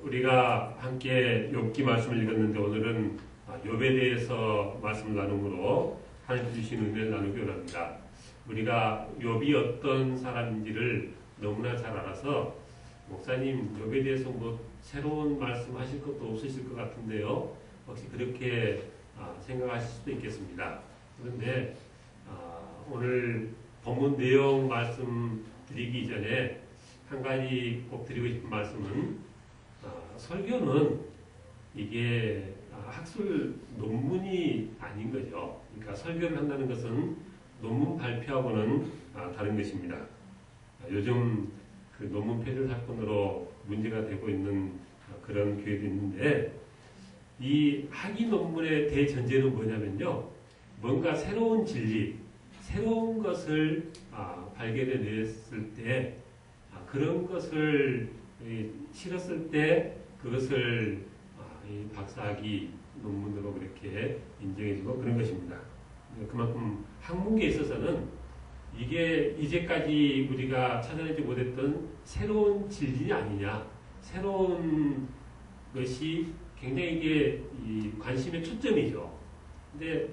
우리가 함께 욥기 말씀을 읽었는데 오늘은 욥에 대해서 말씀을 나누므로 하나님 주신 은혜를 나누기 원합니다. 우리가 욥이 어떤 사람인지를 너무나 잘 알아서 목사님 욥에 대해서 뭐 새로운 말씀 하실 것도 없으실 것 같은데요. 혹시 그렇게 생각하실 수도 있겠습니다. 그런데 오늘 본문 내용 말씀 드리기 전에 한 가지 꼭 드리고 싶은 말씀은 설교는 이게 학술 논문이 아닌 거죠. 그러니까 설교를 한다는 것은 논문 발표하고는 다른 것입니다. 요즘 그 논문 폐출 사건으로 문제가 되고 있는 그런 교회도 있는데 이 학위 논문의 대전제는 뭐냐면요. 뭔가 새로운 진리, 새로운 것을 발견해냈을 때 그런 것을 실었을 때 그것을 이 박사학위 논문으로 그렇게 인정해주고 그런 것입니다. 그만큼 학문계에 있어서는 이게 이제까지 우리가 찾아내지 못했던 새로운 진리 아니냐, 새로운 것이 굉장히 이게 이 관심의 초점이죠. 근데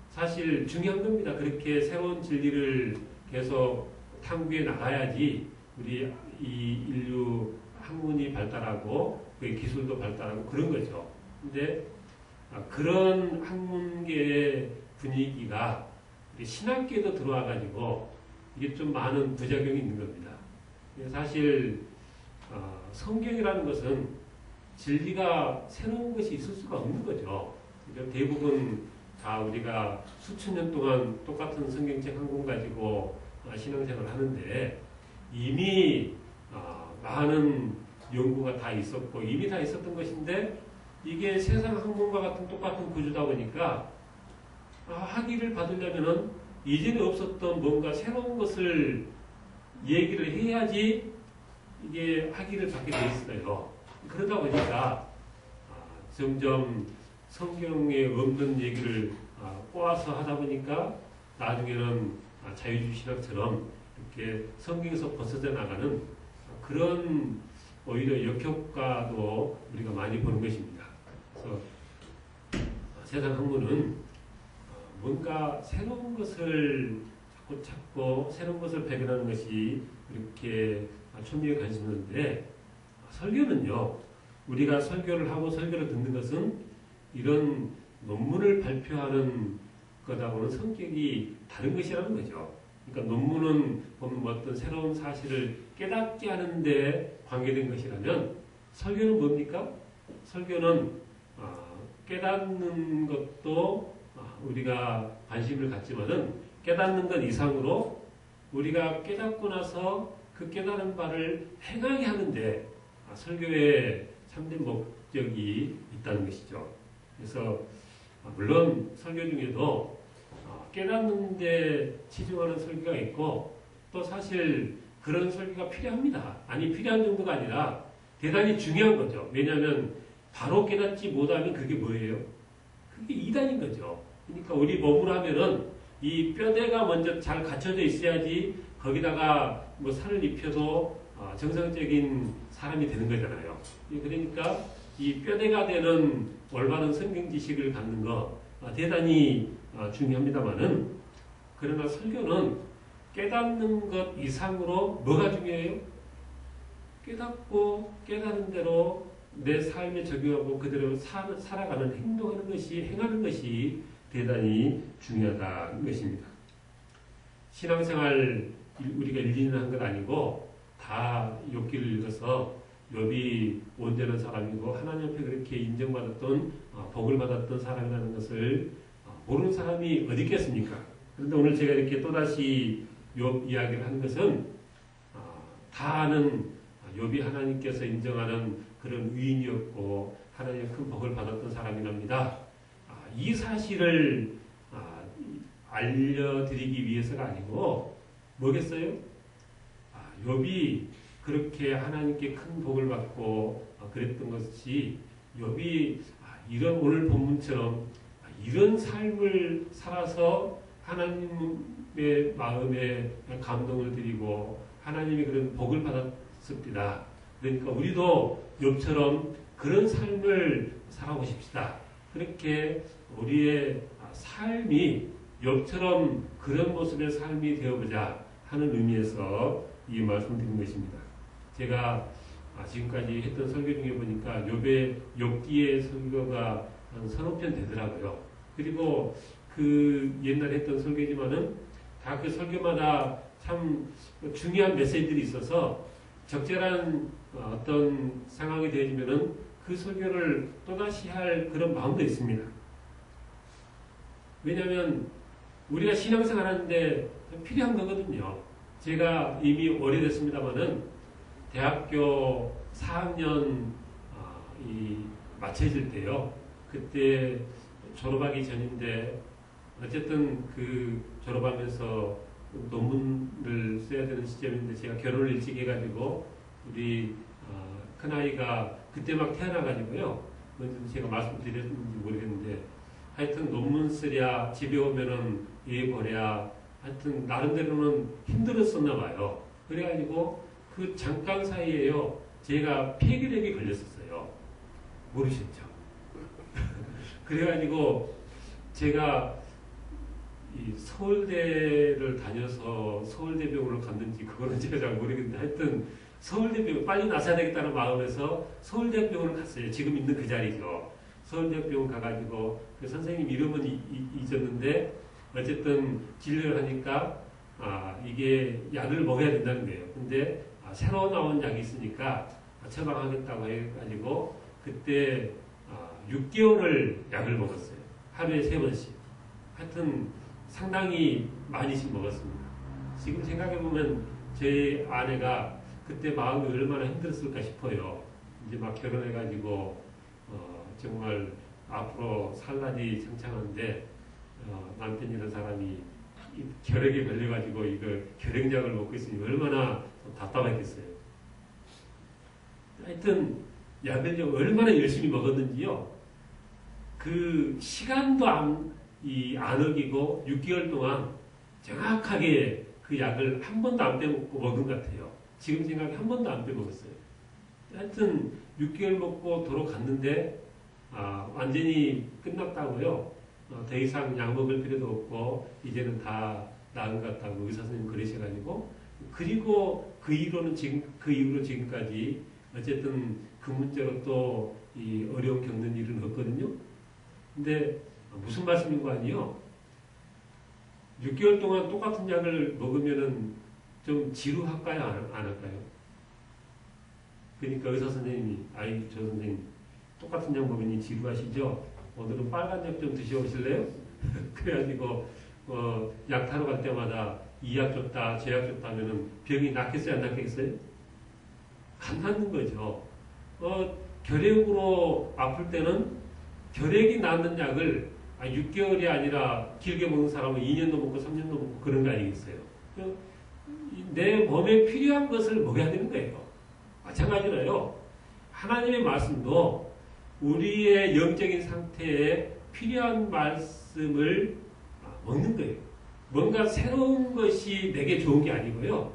사실 중요한 겁니다. 그렇게 새로운 진리를 계속 탐구해 나가야지 우리 이 인류 학문이 발달하고 그 기술도 발달하고 그런 거죠. 근데 그런 학문계의 분위기가 신학계에도 들어와 가지고 이게 좀 많은 부작용이 있는 겁니다. 사실 성경이라는 것은 진리가 새로운 것이 있을 수가 없는 거죠. 그러니까 대부분 다 우리가 수천 년 동안 똑같은 성경책 한 권 가지고 신앙생활을 하는데 이미 많은 연구가 다 있었고 이미 다 있었던 것인데 이게 세상 학문과 같은 똑같은 구조다 보니까 학위를 받으려면은 이전에 없었던 뭔가 새로운 것을 얘기를 해야지 이게 학위를 받게 돼 있어요. 그러다 보니까 점점 성경에 없는 얘기를 꼬아서 하다 보니까 나중에는 자유주의 신학처럼 이렇게 성경에서 벗어져 나가는 그런 오히려 역효과도 우리가 많이 보는 것입니다. 그래서 세상 학문은 뭔가 새로운 것을 자꾸 찾고 새로운 것을 발견하는 것이 이렇게 초미의 관심인데 설교는요. 우리가 설교를 하고 설교를 듣는 것은 이런 논문을 발표하는 것하고는 성격이 다른 것이라는 거죠. 그러니까 논문은 보면 어떤 새로운 사실을 깨닫게 하는데 관계된 것이라면 설교는 뭡니까? 설교는 깨닫는 것도 우리가 관심을 갖지만은 깨닫는 것 이상으로 우리가 깨닫고 나서 그 깨달은 바를 행하게 하는데 설교의 참된 목적이 있다는 것이죠. 그래서 물론 설교 중에도 깨닫는 데 치중하는 설교가 있고 또 사실 그런 설교가 필요합니다. 아니 필요한 정도가 아니라 대단히 중요한 거죠. 왜냐하면 바로 깨닫지 못하면 그게 뭐예요? 그게 이단인 거죠. 그러니까 우리 몸을 하면은 이 뼈대가 먼저 잘 갖춰져 있어야지 거기다가 뭐 살을 입혀도 정상적인 사람이 되는 거잖아요. 그러니까 이 뼈대가 되는 올바른 성경 지식을 갖는 거 대단히 중요합니다만은 그러나 설교는 깨닫는 것 이상으로 뭐가 중요해요? 깨닫고 깨달은 대로 내 삶에 적용하고 그대로 살아가는 행동하는 것이 행하는 것이 대단히 중요하다는 것입니다. 신앙생활 우리가 1, 2년 한 것 아니고 다 욥기를 읽어서 욥이 온전한 사람이고 하나님 앞에 그렇게 인정받았던 복을 받았던 사람이라는 것을 모르는 사람이 어디 있겠습니까? 그런데 오늘 제가 이렇게 또다시 욥 이야기를 하는 것은 다 아는 욥이 하나님께서 인정하는 그런 의인이었고 하나님의 큰 복을 받았던 사람이랍니다. 이 사실을 알려드리기 위해서가 아니고 뭐겠어요? 욥이 그렇게 하나님께 큰 복을 받고 그랬던 것이 욥이 이런 오늘 본문처럼 이런 삶을 살아서 하나님의 마음에 감동을 드리고 하나님의 그런 복을 받았습니다. 그러니까 우리도 욥처럼 그런 삶을 살아보십시다. 그렇게 우리의 삶이 욥처럼 그런 모습의 삶이 되어보자 하는 의미에서 이 말씀 드린 것입니다. 제가 지금까지 했던 설교 중에 보니까 욥기의 설교가 한 서너 편 되더라고요. 그리고 그 옛날에 했던 설교지만은 다 그 설교마다 참 중요한 메시지들이 있어서 적절한 어떤 상황이 되어지면은 그 설교를 또다시 할 그런 마음도 있습니다. 왜냐하면 우리가 신앙생활 하는데 필요한 거거든요. 제가 이미 오래됐습니다만은 대학교 4학년 마쳐질 때요. 그때 졸업하기 전인데 어쨌든 그 졸업하면서 논문을 써야 되는 시점인데 제가 결혼을 일찍 해가지고 우리 큰아이가 그때 막 태어나가지고요. 먼저 제가 말씀드렸는지 모르겠는데 하여튼 논문 쓰랴 집에 오면은 애 보랴 하여튼 나름대로는 힘들었었나 봐요. 그래가지고 그 잠깐 사이에요. 제가 폐결핵이 걸렸었어요. 모르셨죠? 그래가지고 제가 이 서울대를 다녀서 서울대병원을 갔는지 그거는 제가 잘 모르겠는데 하여튼 서울대병원 빨리 나서야 되겠다는 마음에서 서울대병원을 갔어요. 지금 있는 그 자리죠. 서울대병원 가가지고 그 선생님 이름은 잊었는데 어쨌든 진료를 하니까 이게 약을 먹어야 된다는 거예요. 근데 새로 나온 약이 있으니까 처방하겠다고 해가지고 그때 6개월을 약을 먹었어요. 하루에 3번씩. 하여튼 상당히 많이씩 먹었습니다. 지금 생각해보면 제 아내가 그때 마음이 얼마나 힘들었을까 싶어요. 이제 막 결혼해가지고 정말 앞으로 살 날이 창창한데 남편이라는 사람이 결핵에 걸려가지고 이거 결핵약을 먹고 있으니 얼마나 답답했겠어요. 하여튼 약을 얼마나 열심히 먹었는지요. 그 시간도 안 어기고 6개월 동안 정확하게 그 약을 한 번도 안 빼먹고 먹은 것 같아요. 지금 생각에 한 번도 안 빼먹었어요. 하여튼 6개월 먹고 돌아갔는데 완전히 끝났다고요. 더 이상 약 먹을 필요도 없고 이제는 다 나은 것 같다고 의사 선생님 그러셔가지고 그리고 그 이후로 지금까지 어쨌든 그 문제로 또 이 어려움 겪는 일은 없거든요. 근데 무슨 말씀인 거 아니에요? 6개월 동안 똑같은 약을 먹으면은 좀 지루할까요? 안 할까요? 그러니까 의사 선생님이 저 선생님 똑같은 약 먹으니 지루하시죠? 오늘은 빨간 약 좀 드셔보실래요? 그래가지고 약 타러 갈 때마다 이 약 줬다 저 약 줬다 하면은 병이 낫겠어요? 안 낫겠어요? 안 낫는 거죠. 결핵으로 아플 때는 결핵이 낫는 약을 6개월이 아니라 길게 먹는 사람은 2년도 먹고 3년도 먹고 그런 거 아니겠어요? 내 몸에 필요한 것을 먹어야 되는 거예요. 마찬가지로요. 하나님의 말씀도 우리의 영적인 상태에 필요한 말씀을 먹는 거예요. 뭔가 새로운 것이 내게 좋은 게 아니고요.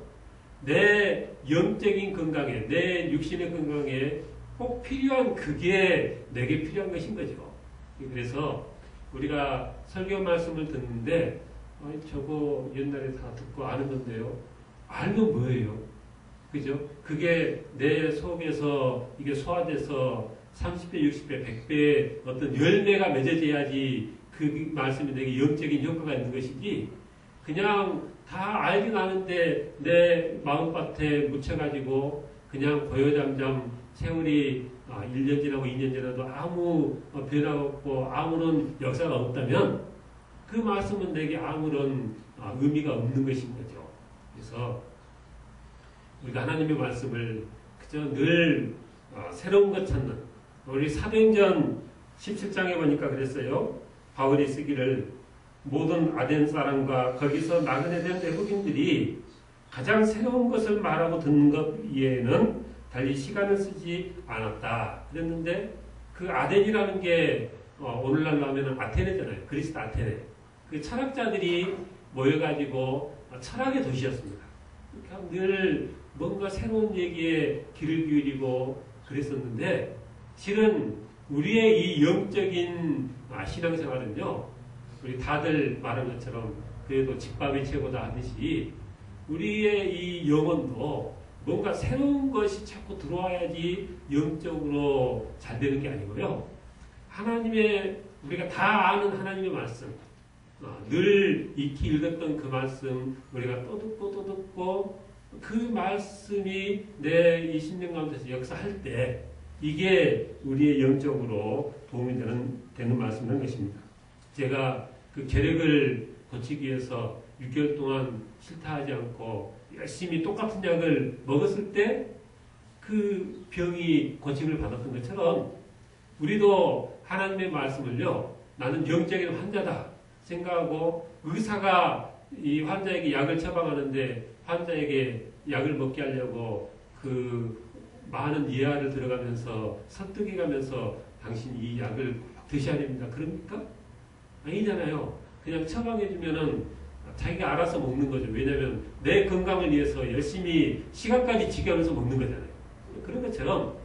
내 영적인 건강에, 내 육신의 건강에 꼭 필요한 그게 내게 필요한 것인 거죠. 그래서 우리가 설교 말씀을 듣는데 저거 옛날에 다 듣고 아는 건데요. 알면 뭐예요? 그죠? 그게 내 속에서 이게 소화돼서 30배, 60배, 100배의 어떤 열매가 맺어져야지 그 말씀이 내게 영적인 효과가 있는 것이지 그냥 다 알긴 아는데 내 마음밭에 묻혀가지고 그냥 고요잠잠 세월이 1년 지나고 2년 지나도 아무 변화가 없고 아무런 역사가 없다면 그 말씀은 내게 아무런 의미가 없는 것인 거죠. 그래서 우리가 하나님의 말씀을 그저 늘 새로운 것 찾는 우리 사도행전 17장에 보니까 그랬어요. 바울이 쓰기를 모든 아덴 사람과 거기서 나그네 된 외국인들이 가장 새로운 것을 말하고 듣는 것 이외에는 달리 시간을 쓰지 않았다. 그랬는데 그 아덴이라는 게 오늘날로 하면 아테네잖아요. 그리스 아테네. 그 철학자들이 모여가지고 철학의 도시였습니다. 그러니까 늘 뭔가 새로운 얘기에 귀를 기울이고 그랬었는데 실은 우리의 이 영적인 신앙생활은요. 우리 다들 말한 것처럼 그래도 집밥이 최고다 하듯이 우리의 이 영혼도 뭔가 새로운 것이 자꾸 들어와야지 영적으로 잘 되는 게 아니고요. 하나님의 우리가 다 아는 하나님의 말씀 늘 익히 읽었던 그 말씀 우리가 또 듣고 그 말씀이 내 이 심령 가운데서 역사할 때 이게 우리의 영적으로 도움이 되는 말씀인 것입니다. 제가 그 계력을 고치기 위해서 6개월 동안 싫다하지 않고 열심히 똑같은 약을 먹었을 때 그 병이 고침을 받았던 것처럼 우리도 하나님의 말씀을요. 나는 영적인 환자다 생각하고 의사가 이 환자에게 약을 처방하는데 환자에게 약을 먹게 하려고 그 많은 이해를 들어가면서 설득해가면서 당신 이 약을 드셔야 됩니다. 그럽니까? 아니잖아요. 그냥 처방해주면은 자기가 알아서 먹는 거죠. 왜냐하면 내 건강을 위해서 열심히 시간까지 지켜면서 먹는 거잖아요. 그런 것처럼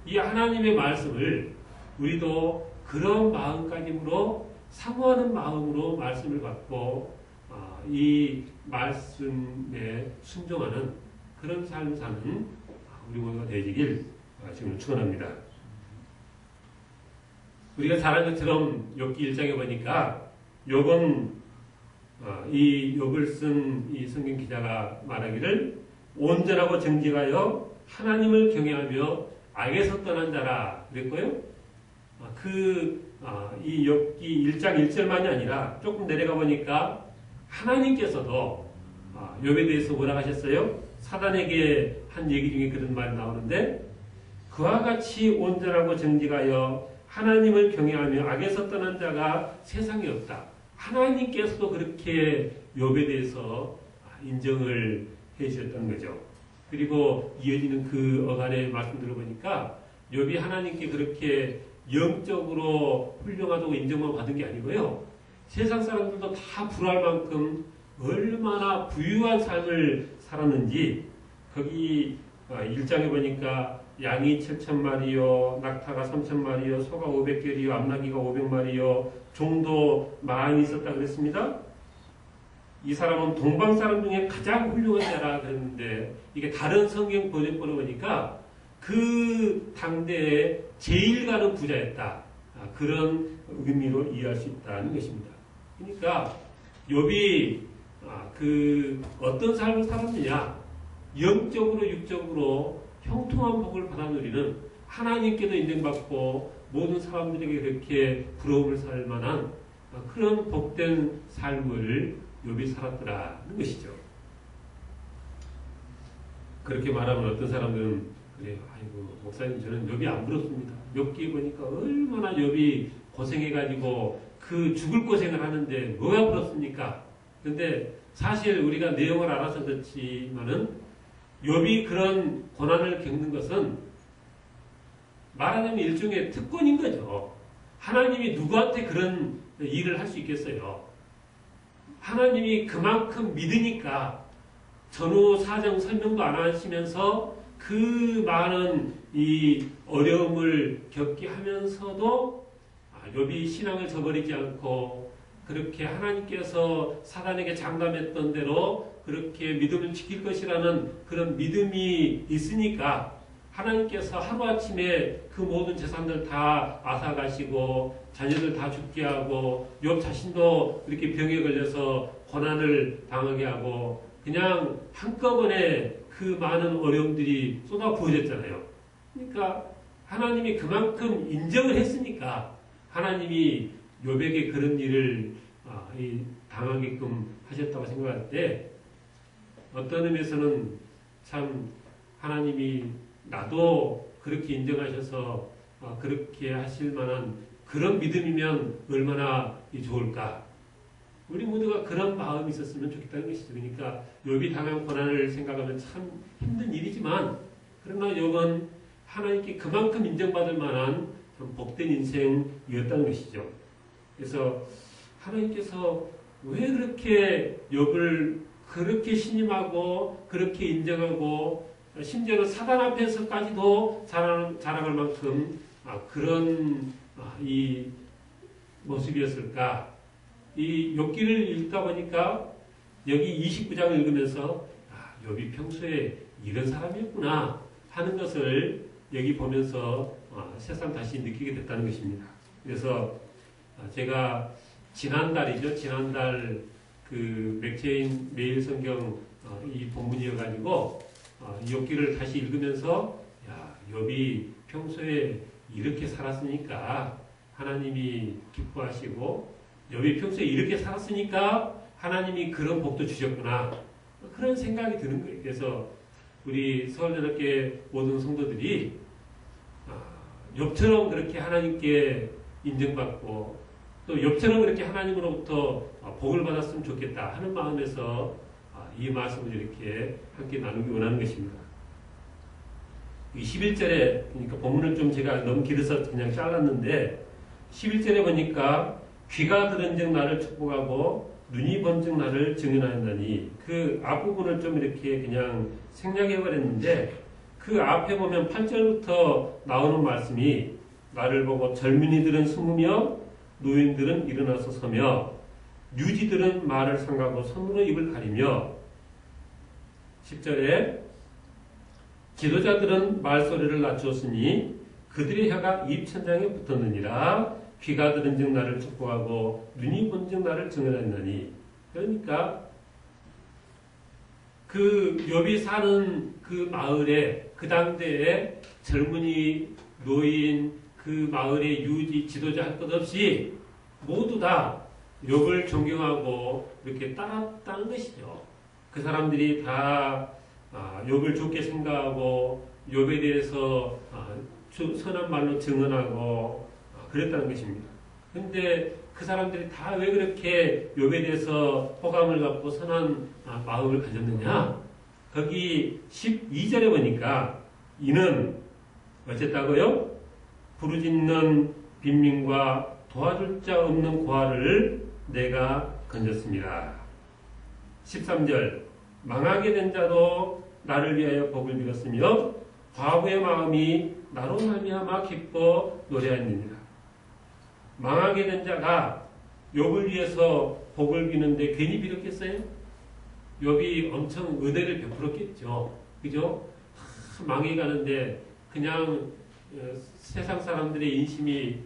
이 하나님의 말씀을 우리도 그런 마음가짐으로 사모하는 마음으로 말씀을 받고 이 말씀에 순종하는 그런 삶을 사는 우리 모두가 되시길 지금 축원합니다. 우리가 잘 아는 것처럼 욥기 1장에 보니까 욥은 이 욥을 쓴 이 성경 기자가 말하기를 온전하고 정직하여 하나님을 경외하며 악에서 떠난 자라 그랬고요. 이 욥기 1장 1절만이 아니라 조금 내려가 보니까 하나님께서도 욥에 대해서 뭐라 하셨어요? 사단에게 한 얘기 중에 그런 말이 나오는데 그와 같이 온전하고 정직하여 하나님을 경외하며 악에서 떠난 자가 세상에 없다. 하나님께서도 그렇게 욥에 대해서 인정을 해주셨던 거죠. 그리고 이어지는 그 어간의 말씀 들어보니까 욥이 하나님께 그렇게 영적으로 훌륭하다고 인정만 받은 게 아니고요. 세상 사람들도 다 불할 만큼 얼마나 부유한 삶을 살았는지 거기 1장에 보니까 양이 7,000마리요, 낙타가 3,000마리요, 소가 500개리요, 암나귀가 500마리요, 종도 많이 있었다 그랬습니다. 이 사람은 동방 사람 중에 가장 훌륭한 자라 그랬는데 이게 다른 성경 번역본을 보니까 그 당대에 제일 가는 부자였다. 그런 의미로 이해할 수 있다는 것입니다. 그러니까 욥이 그 어떤 삶을 살았느냐, 영적으로 육적으로 형통한 복을 받아 누리는 하나님께도 인정받고 모든 사람들에게 그렇게 부러움을 살 만한 그런 복된 삶을 욥이 살았더라는 것이죠. 그렇게 말하면 어떤 사람들은 그래요. 아이고 목사님 저는 욥이 안 부럽습니다. 욥기 보니까 얼마나 욥이 고생해가지고 그 죽을 고생을 하는데 뭐가 부럽습니까? 그런데 사실 우리가 내용을 알아서 그렇지만은 욥이 그런 고난을 겪는 것은 말하자면 일종의 특권인 거죠. 하나님이 누구한테 그런 일을 할 수 있겠어요? 하나님이 그만큼 믿으니까 전후 사정 설명도 안 하시면서 그 많은 이 어려움을 겪게 하면서도 욥이 신앙을 저버리지 않고 그렇게 하나님께서 사단에게 장담했던 대로 그렇게 믿음을 지킬 것이라는 그런 믿음이 있으니까 하나님께서 하루아침에 그 모든 재산들 다 앗아가시고 자녀들 다 죽게 하고 욥 자신도 이렇게 병에 걸려서 고난을 당하게 하고 그냥 한꺼번에 그 많은 어려움들이 쏟아 부어졌잖아요. 그러니까 하나님이 그만큼 인정을 했으니까 하나님이 욥에게 그런 일을 당하게끔 하셨다고 생각할 때 어떤 의미에서는 참 하나님이 나도 그렇게 인정하셔서 그렇게 하실 만한 그런 믿음이면 얼마나 좋을까. 우리 모두가 그런 마음이 있었으면 좋겠다는 것이죠. 그러니까 욥이 당한 고난을 생각하면 참 힘든 일이지만 그러나 욥은 하나님께 그만큼 인정받을 만한 참 복된 인생이었다는 것이죠. 그래서 하나님께서 왜 그렇게 욥을 그렇게 신임하고 그렇게 인정하고 심지어는 사단 앞에서까지도 자랑할 만큼 그런 이 모습이었을까. 이 욥기를 읽다 보니까 여기 29장을 읽으면서 욥이 평소에 이런 사람이었구나 하는 것을 여기 보면서 새삼 다시 느끼게 됐다는 것입니다. 그래서 제가 지난달 그 맥체인 매일 성경 이 본문이어가지고 욥기를 다시 읽으면서 욥이 평소에 이렇게 살았으니까 하나님이 기뻐하시고 욥이 평소에 이렇게 살았으니까 하나님이 그런 복도 주셨구나 그런 생각이 드는 거예요. 그래서 우리 서울대학교 모든 성도들이 욥처럼 그렇게 하나님께 인정받고 또 욥처럼 그렇게 하나님으로부터 복을 받았으면 좋겠다 하는 마음에서 이 말씀을 이렇게 함께 나누기 원하는 것입니다. 11절에 그러니까 본문을 좀 제가 너무 길어서 그냥 잘랐는데 11절에 보니까 귀가 들은즉 나를 축복하고 눈이 본즉 나를 증언하였나니 그 앞부분을 좀 이렇게 그냥 생략해버렸는데 그 앞에 보면 8절부터 나오는 말씀이 나를 보고 젊은이들은 숨으며 노인들은 일어나서 서며 유지들은 말을 삼가고 손으로 입을 가리며 10절에 지도자들은 말소리를 낮추었으니 그들의 혀가 입천장에 붙었느니라 귀가 들은즉 나를 축복하고 눈이 본즉 나를 증언하였나니 그러니까 그 욥이 사는 그 마을에 그 당대에 젊은이 노인 그 마을의 유지 지도자 할 것 없이 모두 다 욥을 존경하고 이렇게 따랐다는 것이죠. 그 사람들이 다 욥을 좋게 생각하고 욥에 대해서 선한 말로 증언하고 그랬다는 것입니다. 그런데 그 사람들이 다 왜 그렇게 욥에 대해서 호감을 갖고 선한 마음을 가졌느냐? 거기 12절에 보니까 이는 어쨌다고요? 부르짖는 빈민과 도와줄 자 없는 고아를 내가 건졌습니다. 13절 망하게 된 자도 나를 위하여 복을 빌었으며 과부의 마음이 나로 말미암아 기뻐 노래하느니라. 망하게 된 자가 욥을 위해서 복을 비는데 괜히 빌었겠어요? 욥이 엄청 은혜를 베풀었겠죠. 그죠? 망해가는데 그냥 세상 사람들의 인심이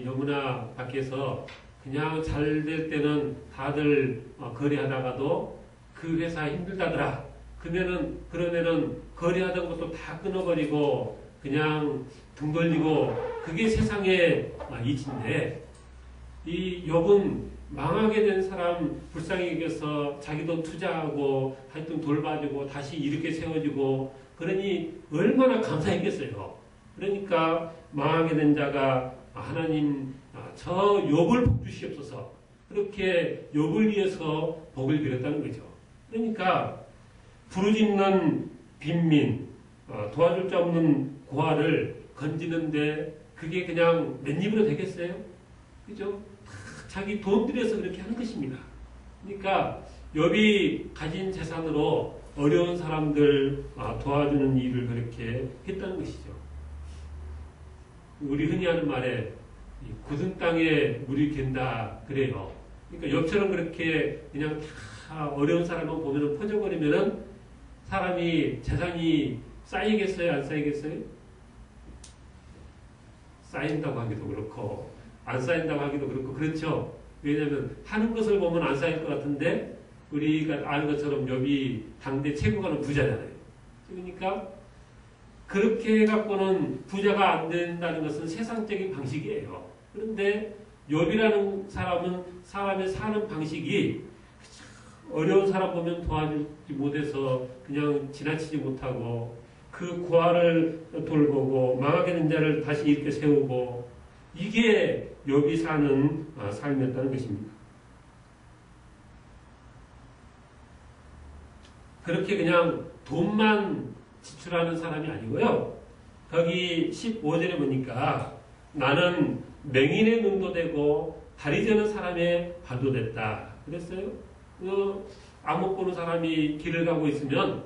너무나 밖에서 그냥 잘 될 때는 다들 거래하다가도 그 회사 힘들다더라. 그러면은 거래하던 것도 다 끊어버리고 그냥 등 돌리고 그게 세상의 이치인데 이 욥은 망하게 된 사람 불쌍히 여겨서 자기도 투자하고 하여튼 돌봐주고 다시 이렇게 세워주고 그러니 얼마나 감사했겠어요. 그러니까 망하게 된 자가 하나님 저 욥을 복 주시옵소서 그렇게 욥을 위해서 복을 빌었다는 거죠. 그러니까 부르짖는 빈민 도와줄 자 없는 고아를 건지는데 그게 그냥 맨입으로 되겠어요? 그죠? 자기 돈 들여서 그렇게 하는 것입니다. 그러니까 욥이 가진 재산으로 어려운 사람들 도와주는 일을 그렇게 했다는 것이죠. 우리 흔히 하는 말에 굳은 땅에 물이 갠다 그래요. 그러니까 욥처럼 그렇게 그냥 다 어려운 사람만 보면 퍼져버리면은 사람이 재산이 쌓이겠어요? 안 쌓이겠어요? 쌓인다고 하기도 그렇고 안 쌓인다고 하기도 그렇고 그렇죠. 왜냐하면 하는 것을 보면 안 쌓일 것 같은데 우리가 아는 것처럼 욥이 당대 최고가는 부자잖아요. 그러니까 그렇게 해갖고는 부자가 안 된다는 것은 세상적인 방식이에요. 그런데 욥이라는 사람은 사람의 사는 방식이 어려운 사람 보면 도와주지 못해서 그냥 지나치지 못하고 그 고아를 돌보고 망하게 된 자를 다시 이렇게 세우고 이게 욥이 사는 삶이었다는 것입니다. 그렇게 그냥 돈만 지출하는 사람이 아니고요. 거기 15절에 보니까 나는 맹인의 눈도 되고 다리 저는 사람의 발도 됐다. 그랬어요. 안 못 보는 사람이 길을 가고 있으면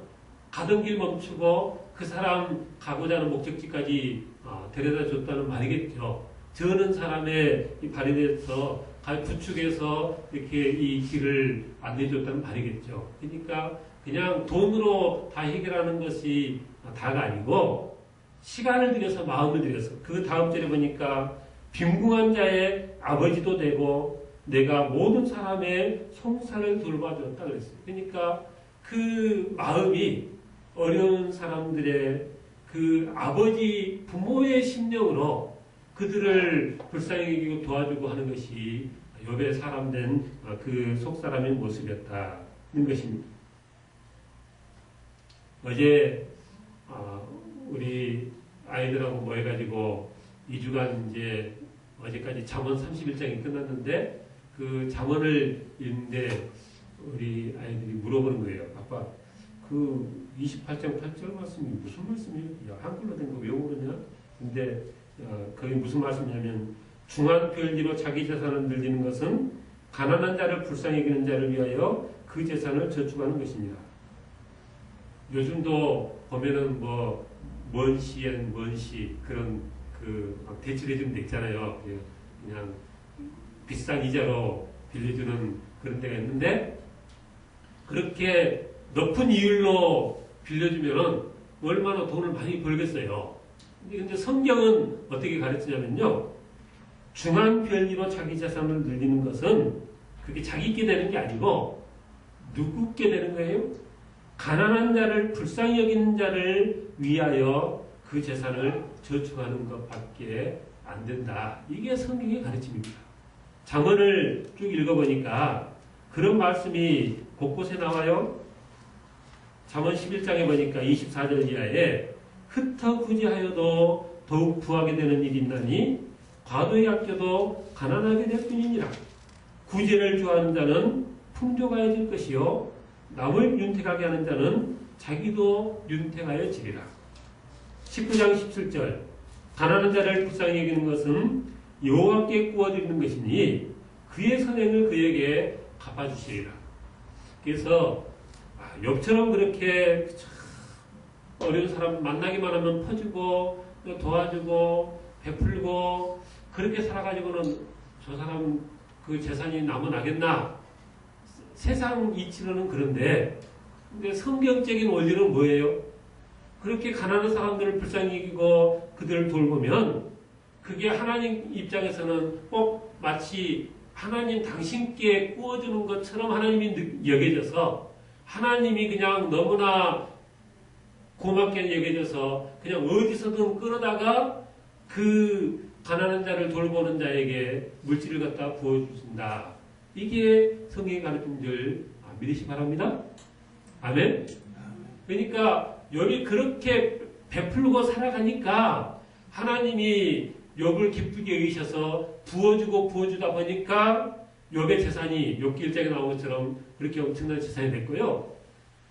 가던 길 멈추고 그 사람 가고자 하는 목적지까지 데려다 줬다는 말이겠죠. 저는 사람의 이 발에 대해서 부축해서 이렇게 이 길을 안내줬다는 말이겠죠. 그러니까 그냥 돈으로 다 해결하는 것이 다가 아니고 시간을 들여서 마음을 들여서 그 다음 절에 보니까 빈궁한 자의 아버지도 되고 내가 모든 사람의 송사를 돌봐줬다 그랬어요. 그러니까 그 마음이 어려운 사람들의 그 아버지 부모의 심령으로 그들을 불쌍히 여기고 도와주고 하는 것이 욥의 사람 된 그 속사람의 모습이었다는 것입니다. 어제 우리 아이들하고 모여가지고 2주간 이제 어제까지 잠언 31장이 끝났는데 그 잠언을 읽는데 우리 아이들이 물어보는 거예요. 아빠, 그 28장 8절 말씀이 무슨 말씀이에요? 야, 한글로 된 거 왜 모르냐? 근데 그게 무슨 말씀이냐면 중한 별리로 자기 재산을 늘리는 것은 가난한 자를 불쌍히 여기는 자를 위하여 그 재산을 저축하는 것입니다. 요즘도 보면은 뭐 먼시엔 먼시 그런 그 대출해주는 데 있잖아요. 그냥 비싼 이자로 빌려주는 그런 데가 있는데 그렇게 높은 이율로 빌려주면은 얼마나 돈을 많이 벌겠어요. 근데 성경은 어떻게 가르치냐면요. 중한 별리로 자기 재산을 늘리는 것은 그게 자기께 되는 게 아니고 누구께 되는 거예요? 가난한 자를 불쌍히 여기는 자를 위하여 그 재산을 저축하는 것밖에 안 된다. 이게 성경의 가르침입니다. 잠언을 쭉 읽어보니까 그런 말씀이 곳곳에 나와요. 잠언 11장에 보니까 24절 이하에 흩어 구제하여도 더욱 부하게 되는 일이 있나니 과도에 아껴도 가난하게 될 뿐이니라. 구제를 좋아하는 자는 풍족하여질 것이요 남을 윤택하게 하는 자는 자기도 윤택하여지리라. 19장 17절 가난한 자를 불쌍히 여기는 것은 여호와께 구워드리는 것이니 그의 선행을 그에게 갚아주시리라. 그래서 욥처럼 그렇게 어려운 사람 만나기만 하면 퍼주고 도와주고 베풀고 그렇게 살아가지고는 저 사람 그 재산이 남아나겠나? 세상 이치로는 그런데 근데 성경적인 원리는 뭐예요? 그렇게 가난한 사람들을 불쌍히 여기고 그들을 돌보면 그게 하나님 입장에서는 꼭 마치 하나님 당신께 구워주는 것처럼 하나님이 여겨져서 하나님이 그냥 너무나 고맙게 여겨져서 그냥 어디서든 끌어다가 그 가난한 자를 돌보는 자에게 물질을 갖다 부어주신다. 이게 성경의 가르침 줄 믿으시 바랍니다. 아멘. 그러니까 욥이 그렇게 베풀고 살아가니까 하나님이 욥을 기쁘게 여기셔서 부어주다 보니까 욥의 재산이 욥기 1장에 나온 것처럼 그렇게 엄청난 재산이 됐고요.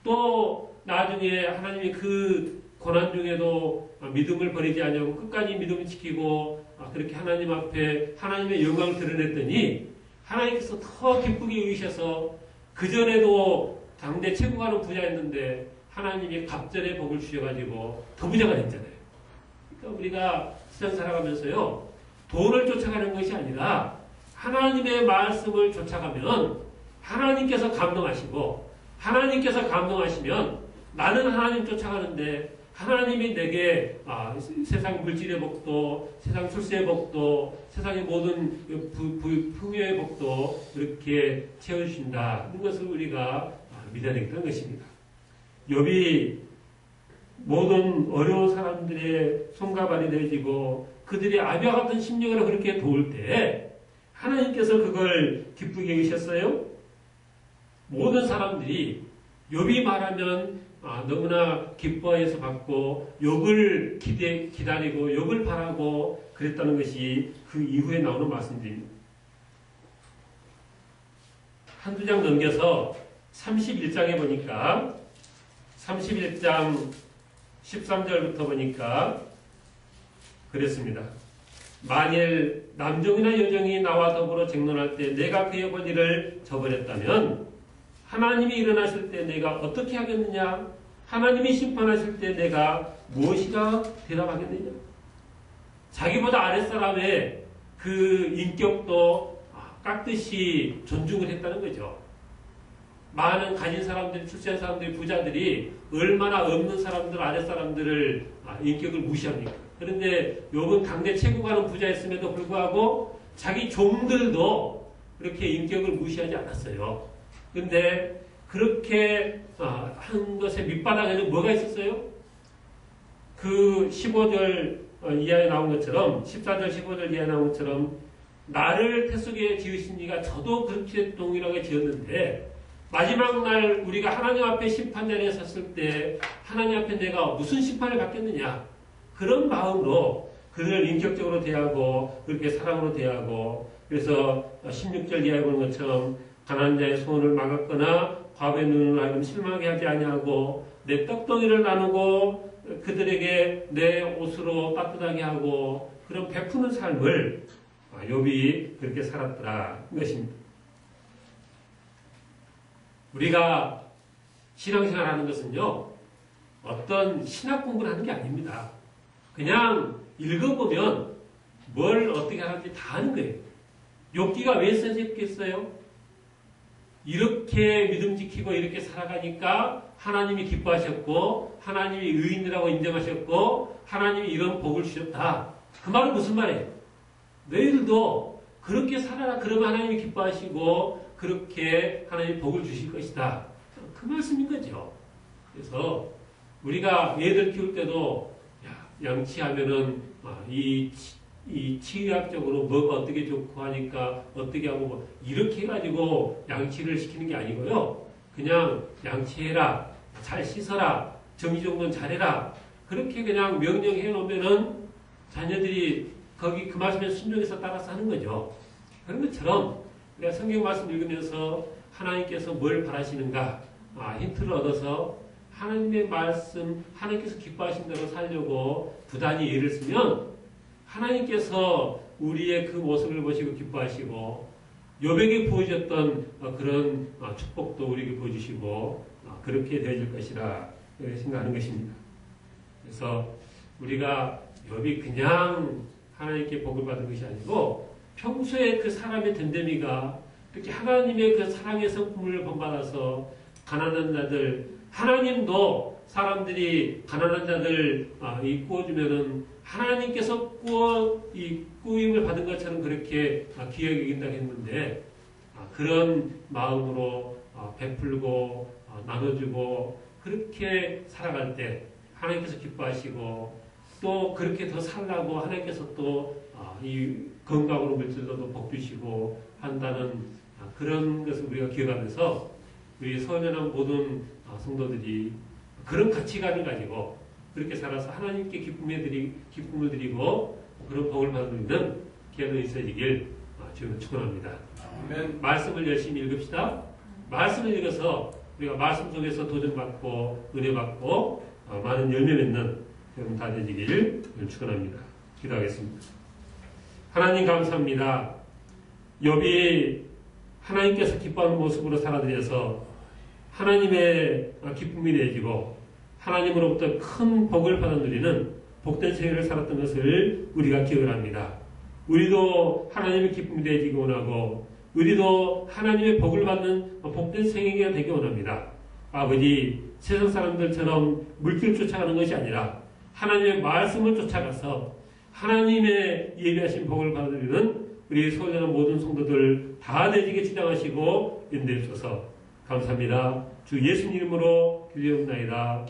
또 나중에 하나님이 그 고난 중에도 믿음을 버리지 않냐고 끝까지 믿음을 지키고 그렇게 하나님 앞에 하나님의 영광을 드러냈더니 하나님께서 더 기쁘게 여기셔서 그전에도 당대 최고 가는 부자였는데 하나님이 갑절의 복을 주셔가지고 더 부자가 됐잖아요. 그러니까 우리가 세상 살아가면서요 돈을 쫓아가는 것이 아니라 하나님의 말씀을 쫓아가면 하나님께서 감동하시고 하나님께서 감동하시면 나는 하나님 쫓아가는데 하나님이 내게 세상 물질의 복도, 세상 출세의 복도, 세상의 모든 풍요의 복도 그렇게 채워주신다는 것을 우리가 믿어야 되는 것입니다. 욥이 모든 어려운 사람들의 손과 발이 되어지고 그들의 아비와 같은 심령으로 그렇게 도울 때 하나님께서 그걸 기쁘게 여기셨어요. 모든 사람들이 욥이 말하면 너무나 기뻐해서 받고 욥을 기다리고 욥을 바라고 그랬다는 것이 그 이후에 나오는 말씀들입니다. 한두 장 넘겨서 31장에 보니까 31장 13절부터 보니까 그랬습니다. 만일 남종이나 여종이 나와 더불어 쟁론할 때 내가 그의 권위를 저버렸다면 하나님이 일어나실 때 내가 어떻게 하겠느냐? 하나님이 심판하실 때 내가 무엇이라 대답하겠느냐? 자기보다 아랫사람의 그 인격도 깎듯이 존중을 했다는 거죠. 많은 가진 사람들, 출세한 사람들이, 부자들이 얼마나 없는 사람들, 아랫사람들을 인격을 무시합니까? 그런데 욥은 당대 최고 가는 부자였음에도 불구하고 자기 종들도 그렇게 인격을 무시하지 않았어요. 그런데 그렇게 한 것의 밑바닥에는 뭐가 있었어요? 그 15절 이하에 나온 것처럼, 14절 15절 이하에 나온 것처럼 나를 태 속에 지으신 이가 저도 그렇게 동일하게 지었는데 마지막 날 우리가 하나님 앞에 심판자리에 섰을 때 하나님 앞에 내가 무슨 심판을 받겠느냐, 그런 마음으로 그들을 인격적으로 대하고 그렇게 사랑으로 대하고, 그래서 16절 이하에 보는 것처럼 가난한 자의 소원을 막았거나 과부의 눈을 하여금 실망하게 하지 아니하고 내 떡덩이를 나누고 그들에게 내 옷으로 따뜻하게 하고 그런 베푸는 삶을 욥이 그렇게 살았더라 것입니다. 우리가 신앙생활 하는 것은요, 어떤 신학 공부를 하는 게 아닙니다. 그냥 읽어보면 뭘 어떻게 하는지 다 아는 거예요. 욥기가 왜 써졌겠어요? 이렇게 믿음 지키고 이렇게 살아가니까 하나님이 기뻐하셨고 하나님이 의인이라고 인정하셨고 하나님이 이런 복을 주셨다. 그 말은 무슨 말이에요? 너희들도 그렇게 살아라. 그러면 하나님이 기뻐하시고 그렇게 하나님이 복을 주실 것이다. 그 말씀인 거죠. 그래서 우리가 애들 키울 때도 양치하면은 이 치의학적으로 뭐가 어떻게 좋고 하니까 어떻게 하고 뭐 이렇게 해가지고 양치를 시키는 게 아니고요. 그냥 양치해라, 잘 씻어라, 정기 정돈 잘해라, 그렇게 그냥 명령해 놓으면은 자녀들이 거기 그 말씀에 순종해서 따라서 하는 거죠. 그런 것처럼 우리가 성경 말씀 읽으면서 하나님께서 뭘 바라시는가 힌트를 얻어서 하나님의 말씀, 하나님께서 기뻐하신 대로 살려고 부단히 예를 쓰면 하나님께서 우리의 그 모습을 보시고 기뻐하시고 욥에게 보여줬던 그런 축복도 우리에게 보여주시고 그렇게 되어질 것이라 생각하는 것입니다. 그래서 우리가 욥이 그냥 하나님께 복을 받은 것이 아니고 평소에 그 사람의 됨됨이가 이렇게 하나님의 그 사랑의 성품을 본받아서 가난한 자들, 하나님도 사람들이 가난한 자들 구워주면은 하나님께서 꾸임을 받은 것처럼 그렇게 귀하게 여긴다고 했는데 그런 마음으로 베풀고 나눠주고 그렇게 살아갈 때 하나님께서 기뻐하시고 또 그렇게 더 살라고 하나님께서 또 이 건강으로 물질로도 복 주시고 한다는 그런 것을 우리가 기억하면서 우리 서연한 모든 성도들이 그런 가치관을 가지고 그렇게 살아서 하나님께 기쁨을 드리고 그런 복을 받는 기회가 있어지길 주님은 축원합니다. 말씀을 열심히 읽읍시다. 말씀을 읽어서 우리가 말씀 속에서 도전받고 은혜받고 많은 열매 맺는 여러분 다 되시길 축원합니다. 기도하겠습니다. 하나님 감사합니다. 욥이 하나님께서 기뻐하는 모습으로 살아들여서 하나님의 기쁨이 되어지고 하나님으로부터 큰 복을 받아 누리는 복된 생애를 살았던 것을 우리가 기억을 합니다. 우리도 하나님의 기쁨이 되어지기 원하고 우리도 하나님의 복을 받는 복된 생애가 되기 원합니다. 아버지, 세상 사람들처럼 물질 쫓아가는 것이 아니라 하나님의 말씀을 쫓아가서 하나님의 예비하신 복을 받아 누리는 우리 소중한 모든 성도들 다 되시게 지당하시고 인도해 주셔서 감사합니다. 주 예수님 이름으로 기도하옵나이다.